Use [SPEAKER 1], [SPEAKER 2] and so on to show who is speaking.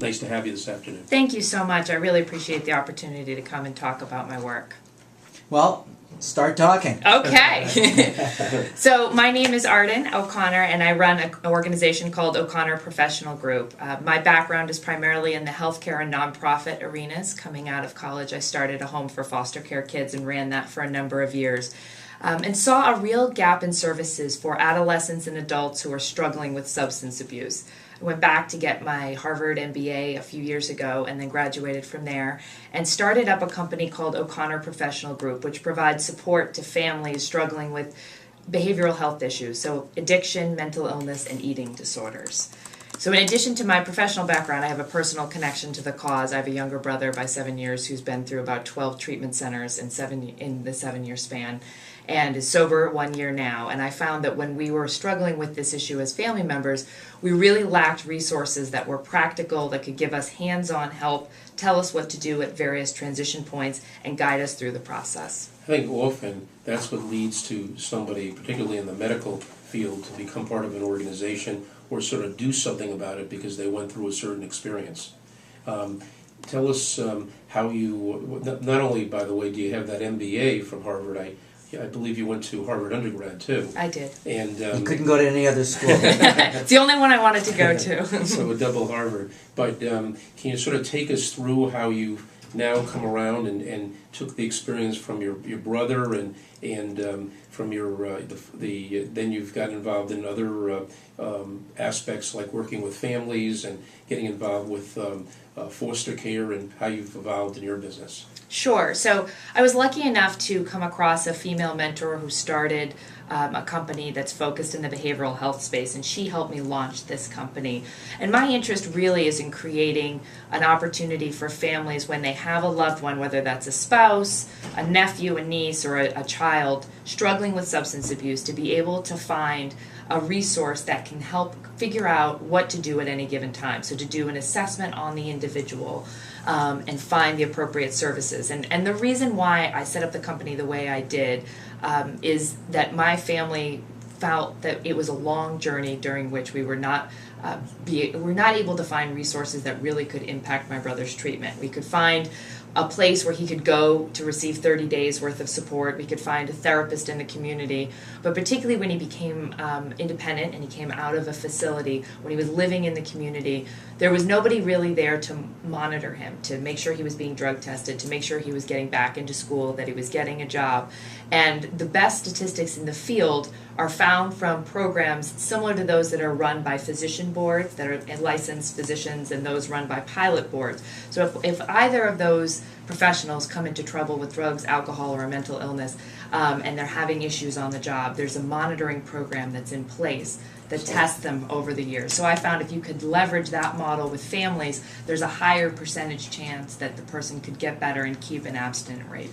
[SPEAKER 1] Nice to have you this afternoon.
[SPEAKER 2] Thank you so much. I really appreciate the opportunity to come and talk about my work.
[SPEAKER 3] Well, start talking.
[SPEAKER 2] Okay. So my name is Arden O'Connor, and I run an organization called O'Connor Professional Group. My background is primarily in the healthcare and nonprofit arenas. Coming out of college, I started a home for foster care kids and ran that for a number of years. And saw a real gap in services for adolescents and adults who are struggling with substance abuse. I went back to get my Harvard MBA a few years ago and then graduated from there and started up a company called O'Connor Professional Group, which provides support to families struggling with behavioral health issues, so addiction, mental illness, and eating disorders. So in addition to my professional background, I have a personal connection to the cause. I have a younger brother by 7 years who's been through about 12 treatment centers in the 7-year span and is sober 1 year now. And I found that when we were struggling with this issue as family members, we really lacked resources that were practical, that could give us hands-on help, tell us what to do at various transition points, and guide us through the process.
[SPEAKER 1] I think often that's what leads to somebody, particularly in the medical field, to become part of an organization or sort of do something about it because they went through a certain experience. Tell us how you, not only, by the way, do you have that MBA from Harvard, I believe you went to Harvard undergrad too.
[SPEAKER 2] I did.
[SPEAKER 1] And
[SPEAKER 3] You couldn't go to any other school.
[SPEAKER 2] It's the only one I wanted to go to.
[SPEAKER 1] So a double Harvard. But can you sort of take us through how you've now come around and took the experience from your brother and from your then you've got involved in other aspects like working with families and getting involved with foster care and how you've evolved in your business?
[SPEAKER 2] Sure. So I was lucky enough to come across a female mentor who started a company that's focused in the behavioral health space, and she helped me launch this company. And my interest really is in creating an opportunity for families when they have a loved one, whether that's a spouse, a nephew, a niece, or a child struggling with substance abuse, to be able to find a resource that can help figure out what to do at any given time. So to do an assessment on the individual and find the appropriate services. And the reason why I set up the company the way I did is that my family felt that it was a long journey during which we were not able to find resources that really could impact my brother's treatment. We could find a place where he could go to receive 30 days worth of support. We could find a therapist in the community. But particularly when he became independent and he came out of a facility, when he was living in the community, there was nobody really there to monitor him, to make sure he was being drug tested, to make sure he was getting back into school, that he was getting a job. And the best statistics in the field are found from programs similar to those that are run by physician boards, that are licensed physicians, and those run by pilot boards. So if either of those professionals come into trouble with drugs, alcohol, or a mental illness, and they're having issues on the job, there's a monitoring program that's in place that tests them over the years. So I found if you could leverage that model with families, there's a higher percentage chance that the person could get better and keep an abstinent rate.